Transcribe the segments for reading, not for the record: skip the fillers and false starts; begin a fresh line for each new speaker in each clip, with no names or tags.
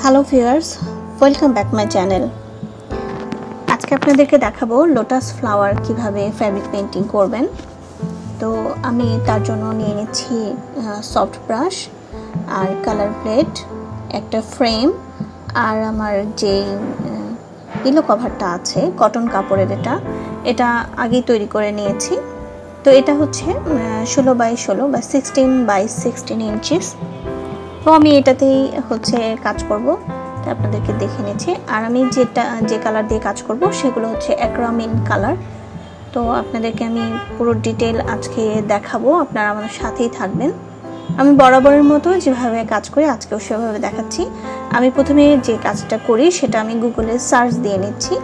Hello viewers, welcome back my channel. আজকে আপনাদেরকে দেখাবো লোটাস ফ্লাওয়ার কিভাবে ফ্যাব্রিক পেইন্টিং করবেন। তো আমি তার জন্য নিয়ে নিচ্ছি সফট ব্রাশ আর কালার প্লেট, একটা ফ্রেম, আর আমার যে পিলো কভারটা আছে কটন কাপড়ের, এটা আগেই তৈরি করে নিয়েছি। তো এটা হচ্ছে 16x16 বা 16x16 ইঞ্চিস। তো আমি এটাতেই হচ্ছে কাজ করব, আপনাদেরকে দেখে নিচ্ছি। আর আমি যে কালার দিয়ে কাজ করব সেগুলো হচ্ছে অ্যাক্রামিন কালার। তো আপনাদেরকে আমি পুরো ডিটেল আজকে দেখাবো, আপনারা আমাদের সাথেই থাকবেন। আমি বরাবরের মতো যেভাবে কাজ করি আজকেও সেভাবে দেখাচ্ছি। আমি প্রথমে যে কাজটা করি সেটা আমি গুগলে সার্চ দিয়ে নিচ্ছি।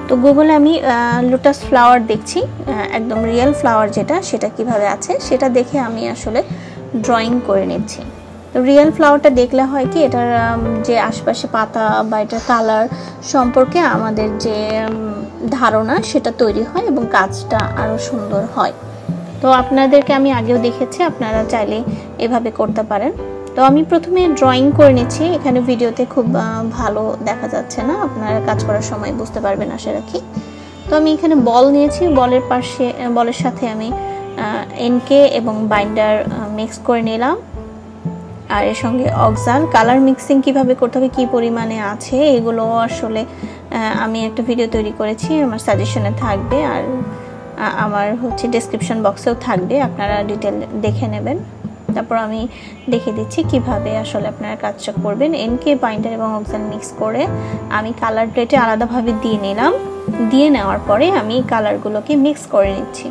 তো গুগলে আমি লোটাস ফ্লাওয়ার দেখছি, একদম রিয়েল ফ্লাওয়ার সেটা কিভাবে আছে সেটা দেখে আমি আসলে ড্রয়িং করে নিচ্ছি। তো রিয়েল ফ্লাওয়ারটা দেখলে হয় কি, এটার যে আশপাশে পাতা বা এটার কালার সম্পর্কে আমাদের যে ধারণা সেটা তৈরি হয় এবং কাজটা আরও সুন্দর হয়। তো আপনাদেরকে আমি আগেও দেখেছি, আপনারা চাইলে এভাবে করতে পারেন। তো আমি প্রথমে ড্রয়িং করে নিচ্ছি। এখানে ভিডিওতে খুব ভালো দেখা যাচ্ছে না, আপনারা কাজ করার সময় বুঝতে পারবেন আশা রাখি। তো আমি এখানে বল নিয়েছি, বলের সাথে আমি এনকে এবং বাইন্ডার মিক্স করে নিলাম। আর এর সঙ্গে অক্সাল কালার মিক্সিং কিভাবে করতে হবে, কি পরিমাণে আছে, এগুলো আসলে আমি একটা ভিডিও তৈরি করেছি, আমার সাজেশনে থাকবে আর আমার হচ্ছে ডেসক্রিপশন বক্সেও থাকবে, আপনারা ডিটেল দেখে নেবেন। তারপর আমি দেখে দিচ্ছি কিভাবে আসলে আপনারা কাজটা করবেন। এনকে বাইন্ডার এবং অক্সাল মিক্স করে আমি কালার প্লেটে আলাদাভাবে দিয়ে নিলাম। দিয়ে নেওয়ার পরে আমি কালারগুলোকে মিক্স করে নিচ্ছি।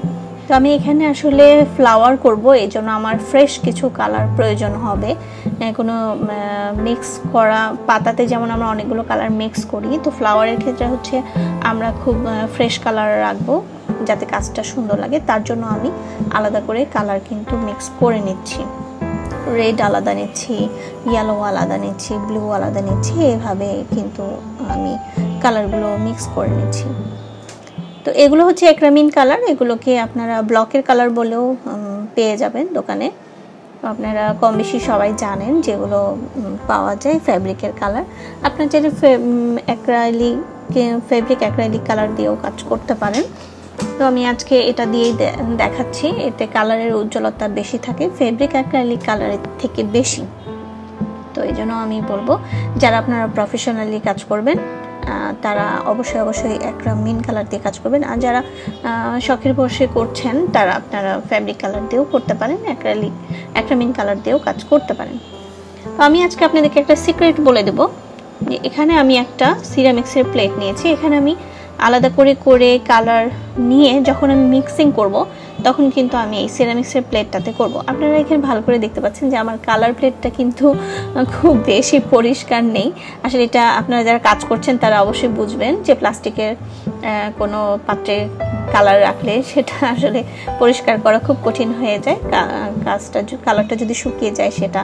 তো আমি এখানে আসলে ফ্লাওয়ার করব, এই জন্য আমার ফ্রেশ কিছু কালার প্রয়োজন হবে। কোনো মিক্স করা পাতাতে যেমন আমরা অনেকগুলো কালার মিক্স করি, তো ফ্লাওয়ারের ক্ষেত্রে হচ্ছে আমরা খুব ফ্রেশ কালার রাখবো যাতে কাজটা সুন্দর লাগে। তার জন্য আমি আলাদা করে কালার কিন্তু মিক্স করে নিচ্ছি। রেড আলাদা নিচ্ছি, ইয়েলো আলাদা নিচ্ছি, ব্লু আলাদা নিচ্ছি, এভাবে কিন্তু আমি কালারগুলো মিক্স করে নিচ্ছি। তো এগুলো হচ্ছে অ্যাক্রামিন কালার, এগুলোকে আপনারা ব্লকের কালার বলেও পেয়ে যাবেন দোকানে। আপনারা কম বেশি সবাই জানেন যেগুলো পাওয়া যায় ফ্যাব্রিকের কালার। আপনার চাইলে ফ্যাব্রিক অ্যাক্রাইলিক কালার দিয়েও কাজ করতে পারেন। তো আমি আজকে এটা দিয়েই দেখাচ্ছি, এতে কালারের উজ্জ্বলতা বেশি থাকে ফ্যাব্রিক অ্যাক্রাইলিক কালারের থেকে বেশি। তো এই জন্য আমি বলবো যারা আপনারা প্রফেশনালি কাজ করবেন তারা অবশ্যই অ্যাক্রামিন কালার দিয়ে কাজ করবেন। আর যারা শখের বসে করছেন তারা আপনারা ফ্যাব্রিক কালার দিয়েও করতে পারেন, অ্যাক্রামিন কালার দিয়েও কাজ করতে পারেন। তো আমি আজকে আপনাদেরকে একটা সিক্রেট বলে দেব যে এখানে আমি একটা সিরামিক্সের প্লেট নিয়েছি। এখানে আমি আলাদা করে কালার নিয়ে যখন আমি মিক্সিং করব তখন কিন্তু আমি এই সিরামিক্সের প্লেটটাতে করব। আপনারা এখানে ভালো করে দেখতে পাচ্ছেন যে আমার কালার প্লেটটা কিন্তু খুব বেশি পরিষ্কার নেই। আসলে এটা আপনারা যারা কাজ করছেন তারা অবশ্যই বুঝবেন যে প্লাস্টিকের কোনো পাত্রে কালার রাখলে সেটা আসলে পরিষ্কার করা খুব কঠিন হয়ে যায়। কালারটা যদি শুকিয়ে যায় সেটা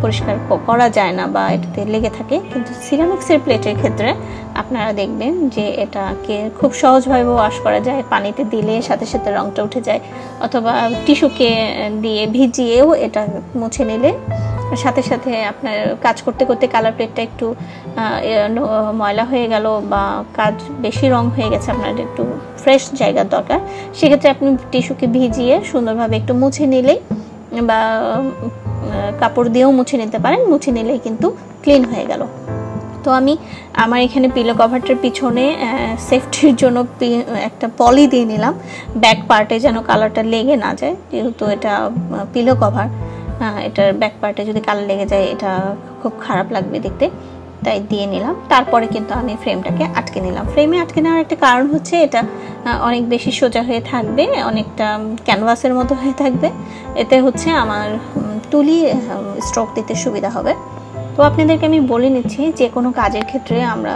পরিষ্কার করা যায় না বা এটাতে লেগে থাকে। কিন্তু সিরামিক্সের প্লেটের ক্ষেত্রে আপনারা দেখবেন যে এটাকে খুব সহজভাবে ওয়াশ করা যায়, পানিতে দিলে সাথে সাথে রংটা উঠে যায়, অথবা টিস্যুকে দিয়ে ভিজিয়েও এটা মুছে নিলে সাথে সাথে আপনার কাজ করতে করতে কালার প্লেটটা একটু ময়লা হয়ে গেল বা কাজ বেশি রং হয়ে গেছে, আপনার একটু ফ্রেশ জায়গার দরকার, সেক্ষেত্রে আপনি টিস্যুকে ভিজিয়ে সুন্দরভাবে একটু মুছে নিলেই বা কাপড় দিয়েও মুছে নিতে পারেন, মুছে নিলেই কিন্তু ক্লিন হয়ে গেল। তো আমি আমার এখানে পিলো কভারটার পিছনে সেফটির জন্য একটা পলি দিয়ে নিলাম, ব্যাক পার্টে যেন কালারটা লেগে না যায়, যেহেতু এটা পিলো কভার, এটার ব্যাক পার্টে যদি কালার লেগে যায় এটা খুব খারাপ লাগবে দেখতে, তাই দিয়ে নিলাম। তারপরে কিন্তু আমি ফ্রেমটাকে আটকে নিলাম। ফ্রেমে আটকে নেওয়ার একটা কারণ হচ্ছে এটা অনেক বেশি সোজা হয়ে থাকবে, অনেকটা ক্যানভাসের মতো হয়ে থাকবে, এতে হচ্ছে আমার তুলি স্ট্রোক দিতে সুবিধা হবে। তো আপনাদেরকে আমি বলে নিচ্ছি যে কোনো কাজের ক্ষেত্রে আমরা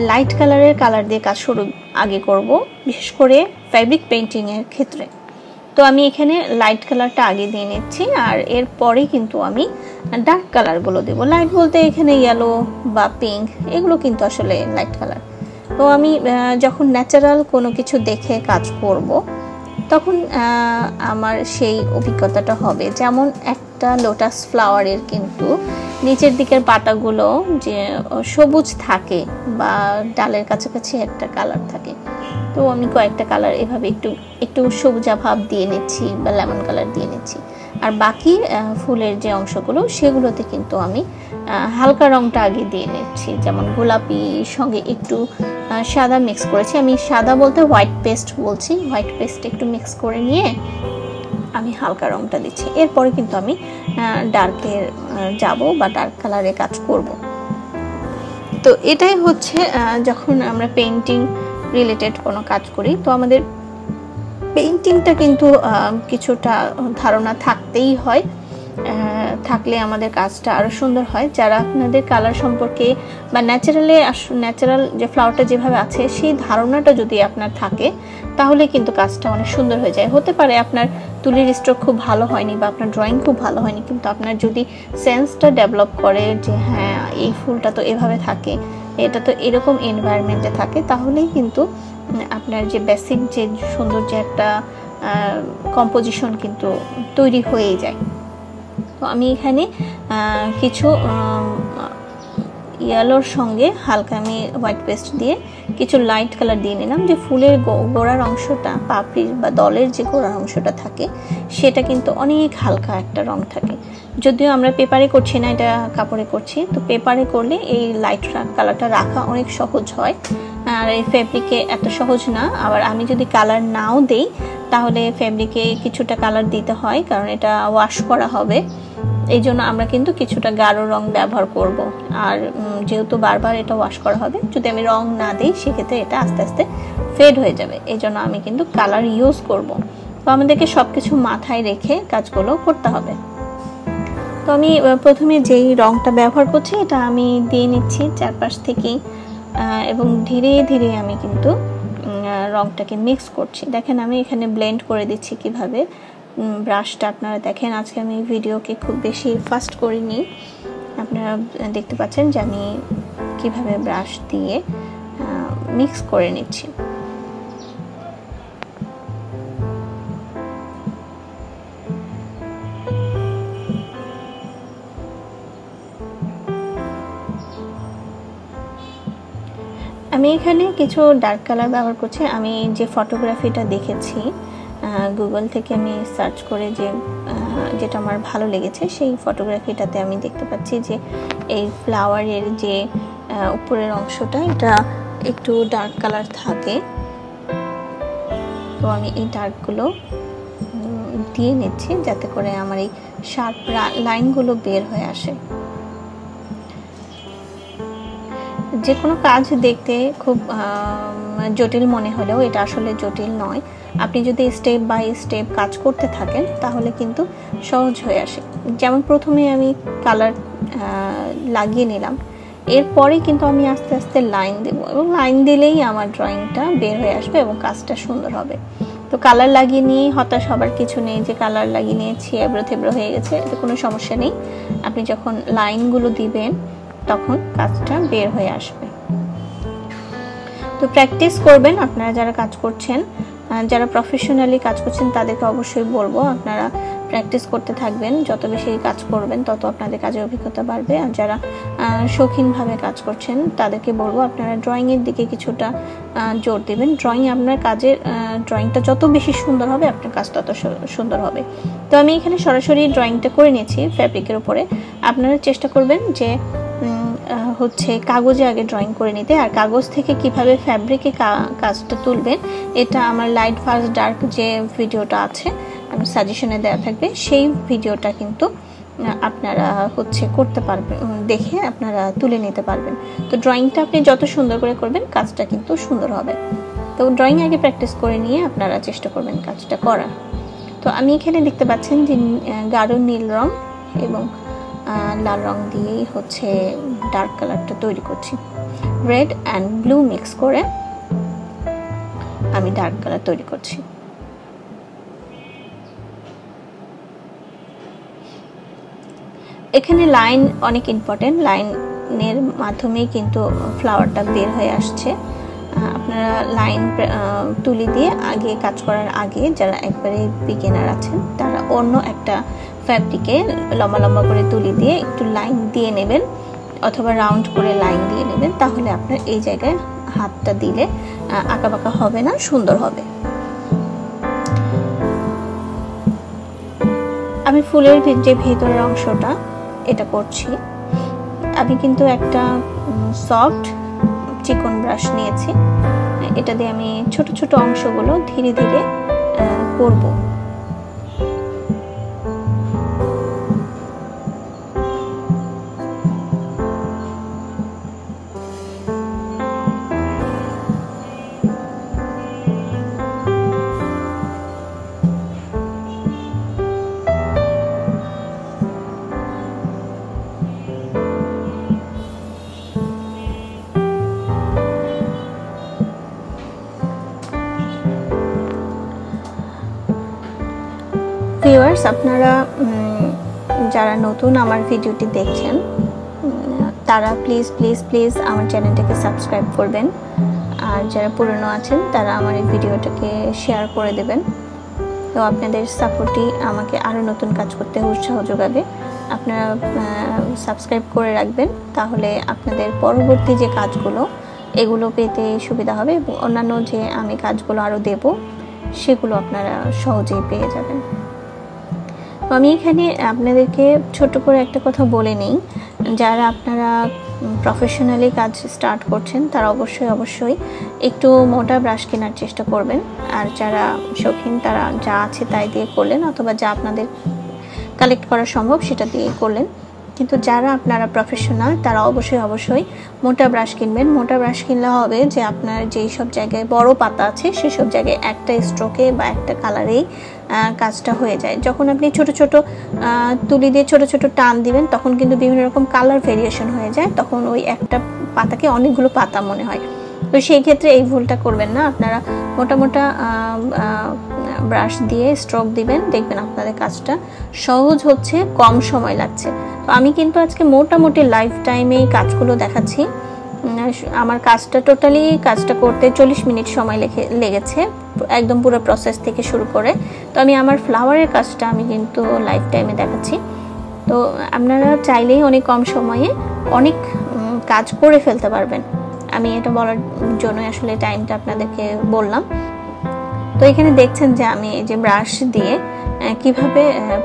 লাইট কালারের কালার দিয়ে কাজ আগে করব, বিশেষ করে ফ্যাব্রিক পেইন্টিংয়ের ক্ষেত্রে। তো আমি এখানে লাইট কালারটা আগে দিয়ে নিচ্ছি, আর এরপরে কিন্তু আমি ডার্ক কালারগুলো দেবো। লাইট বলতে এখানে ইয়েলো বা পিঙ্ক, এগুলো কিন্তু আসলে লাইট কালার। তো আমি যখন ন্যাচারাল কোনো কিছু দেখে কাজ করব তখন আমার সেই অভিজ্ঞতাটা হবে। যেমন একটা লোটাস ফ্লাওয়ারের কিন্তু নিচের দিকের পাতাগুলো যে সবুজ থাকে বা ডালের কাছাকাছি একটা কালার থাকে। তো আমি কয়েকটা কালার এভাবে একটু একটু সবুজা ভাব দিয়ে নিচ্ছি বা লেমন কালার দিয়ে নিচ্ছি। আর বাকি ফুলের যে অংশগুলো সেগুলোতে কিন্তু আমি হালকা রংটা আগে দিয়ে নিচ্ছি, যেমন গোলাপি সঙ্গে একটু সাদা মিক্স করেছি। আমি সাদা বলতে হোয়াইট পেস্ট বলছি, হোয়াইট পেস্ট একটু মিক্স করে নিয়ে আমি হালকা রংটা দিচ্ছি। এরপরে কিন্তু আমি ডার্কের যাব বা ডার্ক কালারে কাজ করব। তো এটাই হচ্ছে যখন আমরা পেইন্টিং রিলেটেড কোনো কাজ করি, তো আমাদের পেইন্টিংটা কিন্তু কিছুটা ধারণা থাকতেই হয়, থাকলে আমাদের কাজটা আরও সুন্দর হয়। যারা আপনাদের কালার সম্পর্কে বা ন্যাচারাল যে ফ্লাওয়ারটা যেভাবে আছে সেই ধারণাটা যদি আপনার থাকে, তাহলে কিন্তু কাজটা অনেক সুন্দর হয়ে যায়। হতে পারে আপনার তুলির স্ট্রোক খুব ভালো হয়নি বা আপনার ড্রয়িং খুব ভালো হয়নি, কিন্তু আপনার যদি সেন্সটা ডেভেলপ করে যে হ্যাঁ এই ফুলটা তো এভাবে থাকে, এটা তো এরকম এনভায়রনমেন্টে থাকে, তাহলেই কিন্তু আপনার যে বেসিক যে সুন্দর যে একটা কম্পোজিশন কিন্তু তৈরি হয়েই যায়। তো আমি এখানে কিছু ইয়েলোর সঙ্গে হালকা আমি হোয়াইট পেস্ট দিয়ে কিছু লাইট কালার দিয়ে নিলাম, যে ফুলের গোড়ার অংশটা, পাপড়ির বা দলের যে গোড়ার অংশটা থাকে সেটা কিন্তু অনেক হালকা একটা রং থাকে। যদিও আমরা পেপারে করছি না, এটা কাপড়ে করছি, তো পেপারে করলে এই লাইট কালারটা রাখা অনেক সহজ হয়, আর এই ফেব্রিকে এত সহজ না। আবার আমি যদি কালার নাও দেই তাহলে ফেব্রিকে কিছুটা কালার দিতে হয়, কারণ এটা ওয়াশ করা হবে, এই জন্য আমরা কিন্তু কিছুটা গাঢ় রং ব্যবহার করব। আর যেহেতু বারবার এটা ওয়াশ করা হবে, যদি আমি রং না দিই সেক্ষেত্রে এটা আস্তে আস্তে ফেড হয়ে যাবে, এই জন্য আমি কিন্তু কালার ইউজ করব। তো আমাদেরকে সব কিছু মাথায় রেখে কাজগুলো করতে হবে। তো আমি প্রথমে যেই রংটা ব্যবহার করছি এটা আমি দিয়ে নিচ্ছি চারপাশ থেকেই, এবং ধীরে ধীরে আমি কিন্তু রংটাকে মিক্স করছি। দেখেন আমি এখানে ব্লেন্ড করে দিচ্ছি কিভাবে ব্রাশটা, আপনারা দেখেন আজকে আমি ভিডিওকে খুব বেশি ফাস্ট করিনি, আপনারা দেখতে পাচ্ছেন যে আমি কিভাবে ব্রাশ দিয়ে মিক্স করে নিচ্ছি। আমি এখানে কিছু ডার্ক কালার ব্যবহার করছি। আমি যে ফটোগ্রাফিটা দেখেছি গুগল থেকে, আমি সার্চ করে যেটা আমার ভালো লেগেছে সেই ফটোগ্রাফিটাতে আমি দেখতে পাচ্ছি যে এই ফ্লাওয়ারের যে উপরের অংশটা এটা একটু ডার্ক কালার থাকে। তো আমি এই ডার্কগুলো দিয়ে নিচ্ছি যাতে করে আমার এই শার্প লাইনগুলো বের হয়ে আসে। যে কোনো কাজ দেখতে খুব জটিল মনে হলেও এটা আসলে জটিল নয়। আপনি যদি স্টেপ বাই স্টেপ কাজ করতে থাকেন তাহলে কিন্তু সহজ হয়ে আসে। যেমন প্রথমে আমি কালার লাগিয়ে নিলাম, এরপরে কিন্তু আমি আস্তে আস্তে লাইন দেব, এবং লাইন দিলেই আমার ড্রয়িংটা বের হয়ে আসবে এবং কাজটা সুন্দর হবে। তো কালার লাগিয়ে নিয়ে হতাশ হবার কিছু নেই যে কালার লাগিয়ে নিয়েছি এবড়ো থেবড়ো হয়ে গেছে, এতে কোনো সমস্যা নেই। আপনি যখন লাইনগুলো দিবেন তখন কাজটা বের হয়ে আসবে। তো প্র্যাকটিস করবেন আপনারা যারা কাজ করছেন, যারা প্রফেশনালি কাজ করছেন তাদেরকে অবশ্যই বলবো আপনারা প্র্যাকটিস করতে থাকবেন। যত বেশি কাজ করবেন তত আপনাদের কাজের অভিজ্ঞতা বাড়বে। আর যারা শৌখিনভাবে কাজ করছেন তাদেরকে বলবো আপনারা ড্রয়িংয়ের দিকে কিছুটা জোর দেবেন। আপনার কাজের ড্রয়িংটা যত বেশি সুন্দর হবে আপনার কাজ তত সুন্দর হবে। তো আমি এখানে সরাসরি ড্রয়িংটা করে নিয়েছি ফ্যাব্রিকের উপরে। আপনারা চেষ্টা করবেন যে হচ্ছে কাগজে আগে ড্রয়িং করে নিতে, আর কাগজ থেকে কিভাবে ফ্যাব্রিকে কাজটা তুলবেন এটা আমার লাইট ভার্স ডার্ক যে ভিডিওটা আছে আমি সাজেশনে দেওয়া থাকবে, সেই ভিডিওটা কিন্তু আপনারা হচ্ছে করতে পারবেন, দেখে আপনারা তুলে নিতে পারবেন। তো ড্রয়িংটা আপনি যত সুন্দর করে করবেন কাজটা কিন্তু সুন্দর হবে। তো ড্রয়িং আগে প্র্যাকটিস করে নিয়ে আপনারা চেষ্টা করবেন কাজটা করার। তো আমি এখানে দেখতে পাচ্ছেন যে গাঢ় নীল রং এবং লাল রং দিয়েই হচ্ছে ডার্ক কালারটা তৈরি করছি। রেড অ্যান্ড ব্লু মিক্স করে আমি ডার্ক কালার তৈরি করছি। এখানে লাইন অনেক ইম্পর্টেন্ট, লাইনের মাধ্যমেই কিন্তু ফ্লাওয়ারটা বের হয়ে আসছে। আপনারা লাইন তুলি দিয়ে আগে কাজ করার আগে যারা একবারে বিগিনার আছেন তারা অন্য একটা ফ্যাব্রিকে লম্বা লম্বা করে তুলি দিয়ে একটু লাইন দিয়ে নেবেন অথবা রাউন্ড করে লাইন দিয়ে নেবেন, তাহলে আপনার এই জায়গায় হাতটা দিলে আঁকাবাঁকা হবে না, সুন্দর হবে। আমি ফুলের যে ভেতরের অংশটা এটা করছি। আমি কিন্তু একটা সফট চিকন ব্রাশ নিয়েছি, এটা দিয়ে আমি ছোট ছোট অংশগুলো ধীরে ধীরে করব। ভিউয়ার্স, আপনারা যারা নতুন আমার ভিডিওটি দেখছেন তারা প্লিজ প্লিজ প্লিজ আমার চ্যানেলটাকে সাবস্ক্রাইব করবেন, আর যারা পুরনো আছেন তারা আমার এই ভিডিওটাকে শেয়ার করে দেবেন। তো আপনাদের সাপোর্টই আমাকে আরও নতুন কাজ করতে উৎসাহ যোগাবে। আপনারা সাবস্ক্রাইব করে রাখবেন, তাহলে আপনাদের পরবর্তী যে কাজগুলো এগুলো পেতে সুবিধা হবে, এবং অন্যান্য যে আমি কাজগুলো আরও দেব সেগুলো আপনারা সহজেই পেয়ে যাবেন। আমি এখানে আপনাদেরকে ছোট করে একটা কথা বলে নিই, যারা আপনারা প্রফেশনালি কাজ স্টার্ট করছেন তারা অবশ্যই একটু মোটা ব্রাশ কেনার চেষ্টা করবেন, আর যারা শৌখিন তারা যা আছে তাই দিয়ে করলেন, অথবা যা আপনাদের কালেক্ট করা সম্ভব সেটা দিয়ে করলেন। কিন্তু যারা আপনারা প্রফেশনাল তারা অবশ্যই মোটা ব্রাশ কিনবেন। মোটা ব্রাশ কিনলে হবে যে আপনার যেই সব জায়গায় বড় পাতা আছে সেসব জায়গায় একটা স্ট্রোকে বা একটা কালারেই কাজটা হয়ে যায়। যখন আপনি ছোট ছোট তুলি দিয়ে ছোট ছোট টান দিবেন তখন কিন্তু বিভিন্ন রকম কালার ভেরিয়েশন হয়ে যায়, তখন ওই একটা পাতাকে অনেকগুলো পাতা মনে হয়। তো সেই ক্ষেত্রে এই ভুলটা করবেন না, আপনারা মোটা মোটা ব্রাশ দিয়ে স্ট্রোক দিবেন, দেখবেন আপনাদের কাজটা সহজ হচ্ছে, কম সময় লাগছে। তো আমি কিন্তু আজকে মোটামুটি লাইফ টাইমে কাজগুলো দেখাচ্ছি। আমার কাজটা করতে 40 মিনিট সময় লেগেছে, একদম পুরো প্রসেস থেকে শুরু করে। তো আমি আমার ফ্লাওয়ারের কাজটা আমি কিন্তু লাইফ টাইমে দেখাচ্ছি। তো আপনারা চাইলেই অনেক কম সময়ে অনেক কাজ করে ফেলতে পারবেন। আমি এটা বলার জন্য আসলে টাইমটা আপনাদেরকে বললাম। তো এখানে দেখছেন যে আমি এই যে ব্রাশ দিয়ে কিভাবে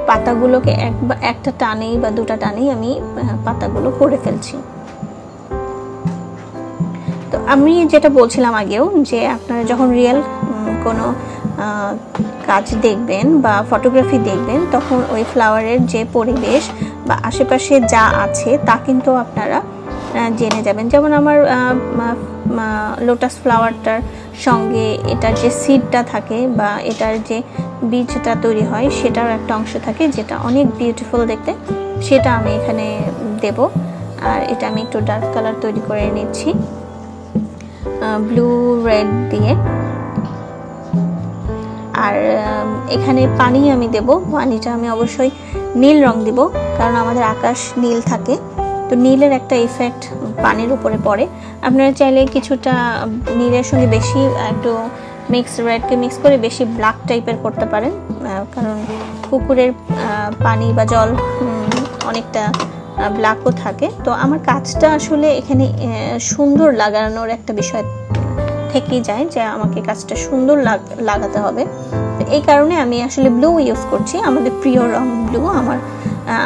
পাতাগুলোকে একটা টানেই বা দুটা টানেই আমি পাতাগুলো করে ফেলছি। তো আমি যেটা বলছিলাম আগেও, যে আপনারা যখন রিয়েল কোনো কাজ দেখবেন বা ফটোগ্রাফি দেখবেন তখন ওই ফ্লাওয়ারের যে পরিবেশ বা আশেপাশে যা আছে তা কিন্তু আপনারা জেনে যাবেন। যেমন আমার লোটাস ফ্লাওয়ারটার সঙ্গে এটার যে সিডটা থাকে বা এটার যে বীজটা তৈরি হয় সেটার একটা অংশ থাকে যেটা অনেক বিউটিফুল দেখতে, সেটা আমি এখানে দেব। আর এটা আমি একটু ডার্ক কালার তৈরি করে নিচ্ছি ব্লু রেড দিয়ে। আর এখানে পানি আমি দেব, পানিটা আমি অবশ্যই নীল রং দিব, কারণ আমাদের আকাশ নীল থাকে, তো নীলের একটা ইফেক্ট পানির উপরে পড়ে। আপনারা চাইলে কিছুটা নীলের সঙ্গে বেশি একটু রেডকে মিক্স করে বেশি ব্ল্যাক টাইপের করতে পারেন, কারণ পুকুরের পানি বা জল অনেকটা ব্ল্যাকও থাকে। তো আমার কাজটা আসলে এখানে সুন্দর লাগানোর একটা বিষয় থেকেই যায়, যে আমাকে কাজটা সুন্দর লাগাতে হবে। এই কারণে আমি আসলে ব্লু ইউজ করছি, আমাদের প্রিয় রং ব্লু,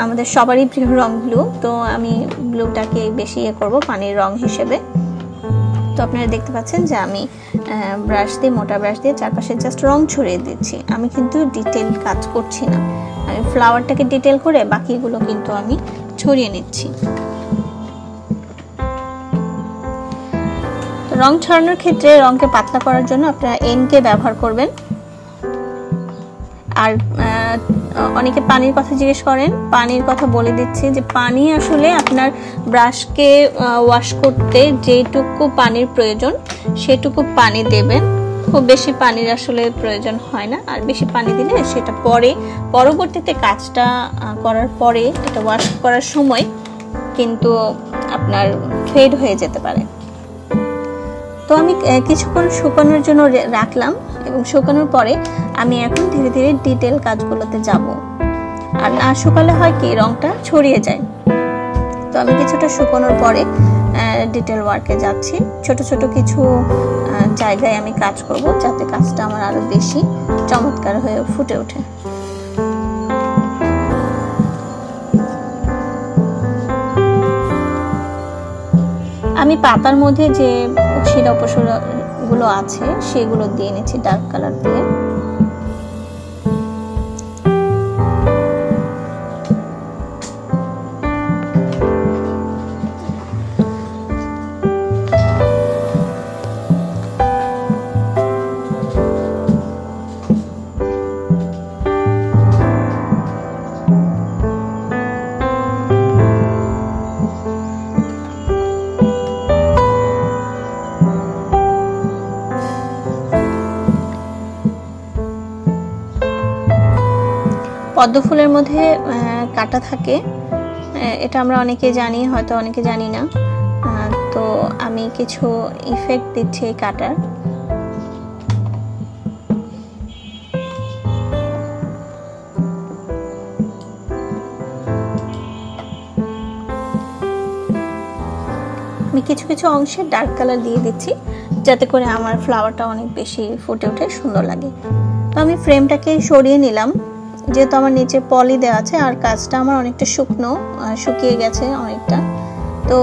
আমাদের সবারই প্রিয় রং ব্লু। তো আমি ব্লুটাকে বেশি করব পানির রং হিসেবে। তো আপনারা দেখতে পাচ্ছেন যে আমি মোটা ব্রাশ দিয়ে চারপাশে জাস্ট রং ছড়িয়ে দিচ্ছি, আমি কিন্তু ডিটেল কাজ করছি না। আমি ফ্লাওয়ারটাকে ডিটেল করে বাকিগুলো কিন্তু আমি ছড়িয়ে নিচ্ছি। রং ছড়ানোর ক্ষেত্রে রংকে পাতলা করার জন্য আপনারা এনকে ব্যবহার করবেন। আর অনেকে পানির কথা জিজ্ঞেস করেন, পানির কথা বলে দিচ্ছি যে পানি আসলে আপনার ব্রাশকে ওয়াশ করতে যেটুকু পানির প্রয়োজন সেটুকু পানি দেবেন, খুব বেশি পানির আসলে প্রয়োজন হয় না। আর বেশি পানি দিলে সেটা পরবর্তীতে কাজটা করার পরে এটা ওয়াশ করার সময় কিন্তু আপনার ফেড হয়ে যেতে পারে। তো আমি কিছুক্ষণ শুকানোর জন্য রাখলাম, এবং শুকানোর পরে আমি এখন ধীরে ধীরে ডিটেল কাজগুলোতে যাব। আর না শুকালে হয় কি রংটা ছড়িয়ে যায়। তো আমি কিছুটা শুকানোর পরে ডিটেল ওয়ার্কে যাচ্ছি। ছোট ছোট কিছু জায়গায় আমি কাজ করব যাতে কাজটা আমার আরো বেশি চমৎকার হয়ে ফুটে ওঠে। আমি পাতার মধ্যে যে শিরা উপশিরা গুলো আছে সেগুলো দিয়ে নিচ্ছি ডার্ক কালার দিয়ে। পদ্ম ফুলের মধ্যে কাঁটা থাকে, এটা আমরা অনেকে জানি, হয়তো অনেকে জানি না। তো আমি কিছু ইফেক্ট দিচ্ছি এই কাঁটার। আমি কিছু কিছু অংশে ডার্ক কালার দিয়ে দিচ্ছি যাতে করে আমার ফ্লাওয়ারটা অনেক বেশি ফুটে ওঠে, সুন্দর লাগে। তো আমি ফ্রেমটাকে সরিয়ে নিলাম যেহেতু আমার নিচে পলি দেওয়া আছে আর কাজটা আমার অনেকটা শুকিয়ে গেছে অনেকটা। তো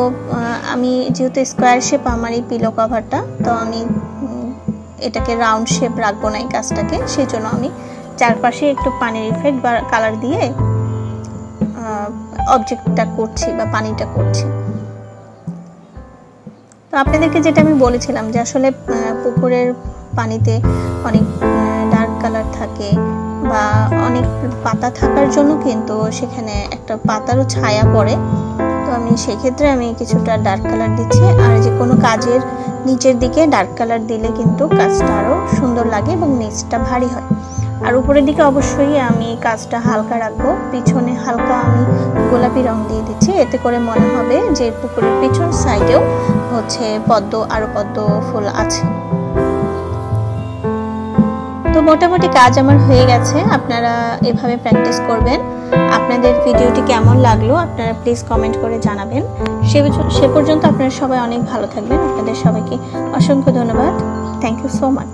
আমি যেহেতু স্কোয়ার শেপ আমার এই পিলো কভারটা, তো আমি এটাকে রাউন্ড শেপ রাখবো না এই কাজটাকে, সেই জন্য আমি চারপাশে একটু পানির ইফেক্ট বা কালার দিয়ে অবজেক্টটা করছি বা পানিটা করছি। তো আপনাদেরকে যেটা আমি বলেছিলাম যে আসলে পুকুরের পানিতে অনেক ডার্ক কালার থাকে বা অনেক পাতা থাকার জন্য কিন্তু সেখানে একটা পাতারও ছায়া পড়ে। তো আমি সেক্ষেত্রে আমি কিছুটা ডার্ক কালার দিচ্ছি। আর যে কোনো কাজের নিচের দিকে ডার্ক কালার দিলে কিন্তু কাজটা আরও সুন্দর লাগে এবং নিচটা ভারী হয়। আর উপরের দিকে অবশ্যই আমি কাজটা হালকা রাখবো। পিছনে হালকা আমি গোলাপি রং দিয়ে দিচ্ছি, এতে করে মনে হবে যে পুকুরের পিছন সাইডেও হচ্ছে পদ্ম ফুল আছে। তো মোটামুটি কাজ আমার হয়ে গেছে। আপনারা এভাবে প্র্যাকটিস করবেন। আপনাদের ভিডিওটি কেমন লাগলো আপনারা প্লিজ কমেন্ট করে জানাবেন। সে পর্যন্ত আপনারা সবাই অনেক ভালো থাকবেন। আপনাদের সবাইকে অসংখ্য ধন্যবাদ। Thank you so much.